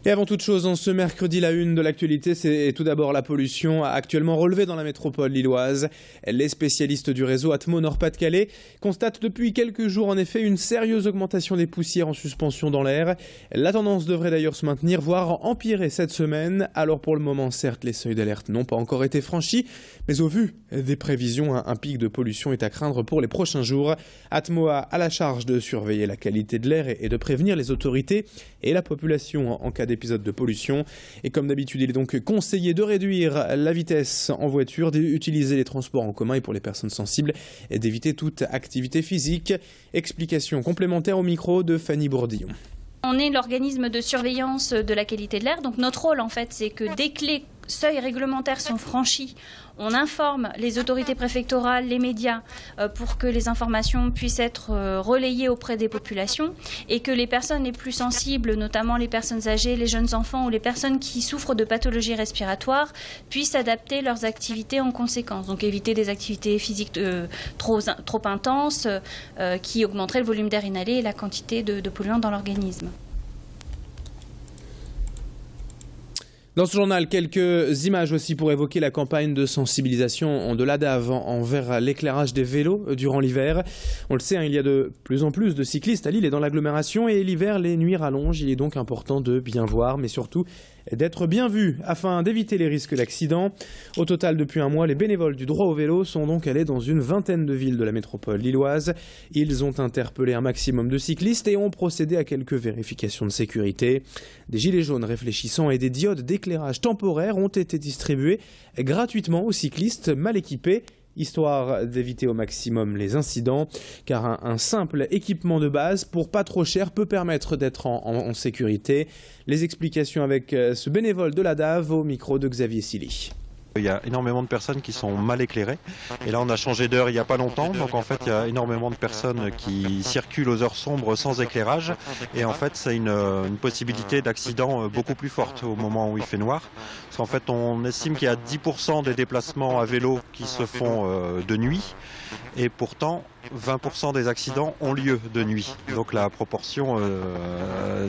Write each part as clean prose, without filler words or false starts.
Et avant toute chose, en ce mercredi, la une de l'actualité, c'est tout d'abord la pollution actuellement relevée dans la métropole lilloise. Les spécialistes du réseau Atmo Nord-Pas-de-Calais constatent depuis quelques jours en effet une sérieuse augmentation des poussières en suspension dans l'air. La tendance devrait d'ailleurs se maintenir, voire empirer cette semaine. Alors pour le moment, certes, les seuils d'alerte n'ont pas encore été franchis, mais au vu des prévisions, un pic de pollution est à craindre pour les prochains jours. Atmo a à la charge de surveiller la qualité de l'air et de prévenir les autorités et la population en cas d'épisode de pollution. Et comme d'habitude, il est donc conseillé de réduire la vitesse en voiture, d'utiliser les transports en commun et pour les personnes sensibles, et d'éviter toute activité physique. Explication complémentaire au micro de Fanny Bourdillon. On est l'organisme de surveillance de la qualité de l'air. Donc notre rôle, en fait, c'est que dès que les seuils réglementaires sont franchis, on informe les autorités préfectorales, les médias, pour que les informations puissent être relayées auprès des populations et que les personnes les plus sensibles, notamment les personnes âgées, les jeunes enfants ou les personnes qui souffrent de pathologies respiratoires, puissent adapter leurs activités en conséquence. Donc éviter des activités physiques trop intenses qui augmenteraient le volume d'air inhalé et la quantité de polluants dans l'organisme. Dans ce journal, quelques images aussi pour évoquer la campagne de sensibilisation de l'ADAV envers l'éclairage des vélos durant l'hiver. On le sait, il y a de plus en plus de cyclistes à Lille et dans l'agglomération, et l'hiver, les nuits rallongent. Il est donc important de bien voir, mais surtout d'être bien vu afin d'éviter les risques d'accident. Au total, depuis un mois, les bénévoles du droit au vélo sont donc allés dans une vingtaine de villes de la métropole lilloise. Ils ont interpellé un maximum de cyclistes et ont procédé à quelques vérifications de sécurité. Des gilets jaunes réfléchissants et des diodes d'éclairage temporaire ont été distribués gratuitement aux cyclistes mal équipés, histoire d'éviter au maximum les incidents, car un simple équipement de base pour pas trop cher peut permettre d'être en sécurité. Les explications avec ce bénévole de l'ADAV au micro de Xavier Silly. Il y a énormément de personnes qui sont mal éclairées et là on a changé d'heure il n'y a pas longtemps, donc en fait il y a énormément de personnes qui circulent aux heures sombres sans éclairage et en fait c'est une possibilité d'accident beaucoup plus forte au moment où il fait noir, parce qu'en fait on estime qu'il y a 10% des déplacements à vélo qui se font de nuit et pourtant 20% des accidents ont lieu de nuit, donc la proportion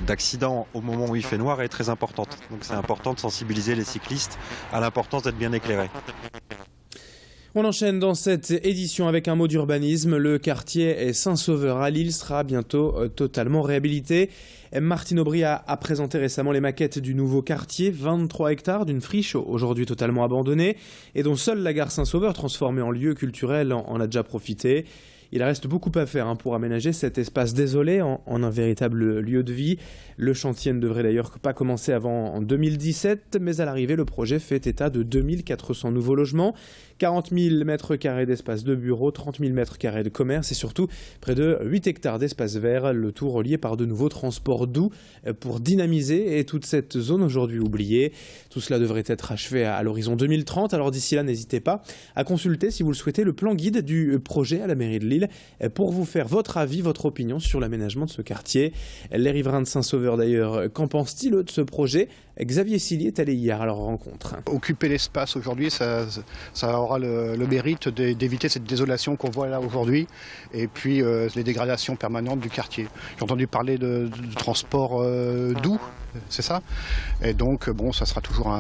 d'accidents au moment où il fait noir est très importante, donc c'est important de sensibiliser les cyclistes à l'importance d'être bien éclairés. On enchaîne dans cette édition avec un mot d'urbanisme. Le quartier Saint-Sauveur à Lille sera bientôt totalement réhabilité. Martine Aubry a présenté récemment les maquettes du nouveau quartier, 23 hectares d'une friche aujourd'hui totalement abandonnée et dont seule la gare Saint-Sauveur, transformée en lieu culturel, en a déjà profité. Il reste beaucoup à faire pour aménager cet espace désolé en un véritable lieu de vie. Le chantier ne devrait d'ailleurs pas commencer avant en 2017, mais à l'arrivée, le projet fait état de 2400 nouveaux logements, 40 000 mètres carrés d'espace de bureaux, 30 000 mètres carrés de commerce et surtout près de 8 hectares d'espace vert, le tout relié par de nouveaux transports doux pour dynamiser toute cette zone aujourd'hui oubliée. Tout cela devrait être achevé à l'horizon 2030, alors d'ici là, n'hésitez pas à consulter, si vous le souhaitez, le plan guide du projet à la mairie de Lille pour vous faire votre avis, votre opinion sur l'aménagement de ce quartier. Les riverains de Saint-Sauveur d'ailleurs, qu'en pensent-ils de ce projet? Xavier Silly est allé hier à leur rencontre. Occuper l'espace aujourd'hui, ça aura le mérite d'éviter cette désolation qu'on voit là aujourd'hui et puis les dégradations permanentes du quartier. J'ai entendu parler de transport doux, c'est ça? Et donc bon, ça sera toujours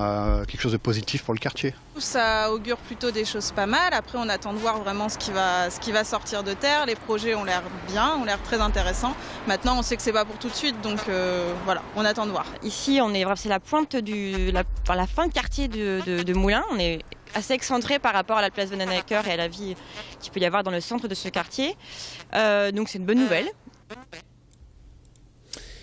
quelque chose de positif pour le quartier. Ça augure plutôt des choses pas mal. Après, on attend de voir vraiment ce qui va sortir de terre. Les projets ont l'air bien, ont l'air très intéressants. Maintenant, on sait que c'est pas pour tout de suite, donc voilà, on attend de voir. Ici, c'est la pointe la fin de quartier de Moulins. On est assez excentré par rapport à la place Vanhoenacker et à la vie qu'il peut y avoir dans le centre de ce quartier. Donc c'est une bonne nouvelle.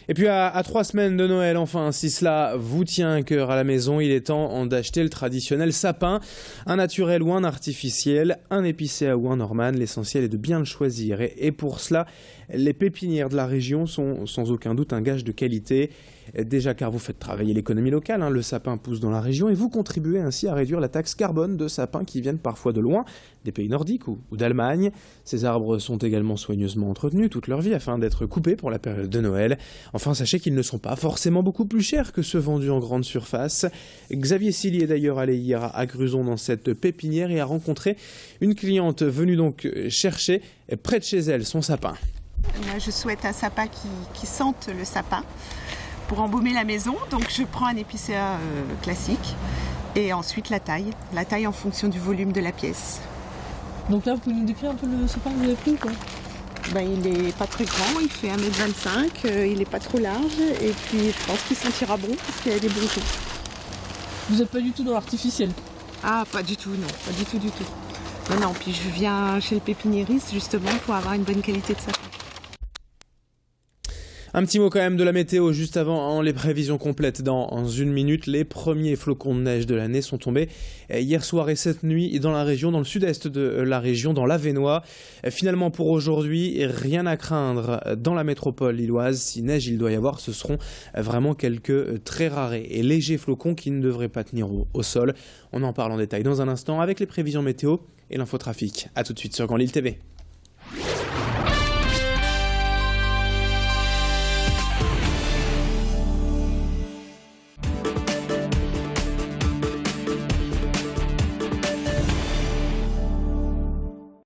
Et puis à 3 semaines de Noël, enfin, si cela vous tient à cœur à la maison, il est temps d'acheter le traditionnel sapin, un naturel ou un artificiel, un épicéa ou un Norman. L'essentiel est de bien le choisir. Et pour cela, les pépinières de la région sont sans aucun doute un gage de qualité. Déjà car vous faites travailler l'économie locale, le sapin pousse dans la région et vous contribuez ainsi à réduire la taxe carbone de sapins qui viennent parfois de loin, des pays nordiques ou d'Allemagne. Ces arbres sont également soigneusement entretenus toute leur vie afin d'être coupés pour la période de Noël. Enfin, sachez qu'ils ne sont pas forcément beaucoup plus chers que ceux vendus en grande surface. Xavier Silly est d'ailleurs allé hier à Gruzon dans cette pépinière et a rencontré une cliente venue donc chercher près de chez elle son sapin. Moi, je souhaite un sapin qui sente le sapin, pour embaumer la maison. Donc je prends un épicéa classique et ensuite la taille en fonction du volume de la pièce. Donc là, vous pouvez nous décrire un peu le sapin que vous avez pris ou quoi? Il n'est pas très grand, il fait 1,25 m, il n'est pas trop large et puis je pense qu'il sentira bon parce qu'il y a des bons tons. Vous n'êtes pas du tout dans l'artificiel? Ah, pas du tout, non, pas du tout. Non, puis je viens chez le pépiniériste justement pour avoir une bonne qualité de sapin. Un petit mot quand même de la météo juste avant les prévisions complètes dans une minute. Les premiers flocons de neige de l'année sont tombés hier soir et cette nuit dans la région, dans le sud-est de la région, dans l'Avesnois. Finalement pour aujourd'hui, rien à craindre dans la métropole lilloise. Si neige il doit y avoir, ce seront vraiment quelques très rares et légers flocons qui ne devraient pas tenir au sol. On en parle en détail dans un instant avec les prévisions météo et l'infotrafic. A tout de suite sur Grand Lille TV.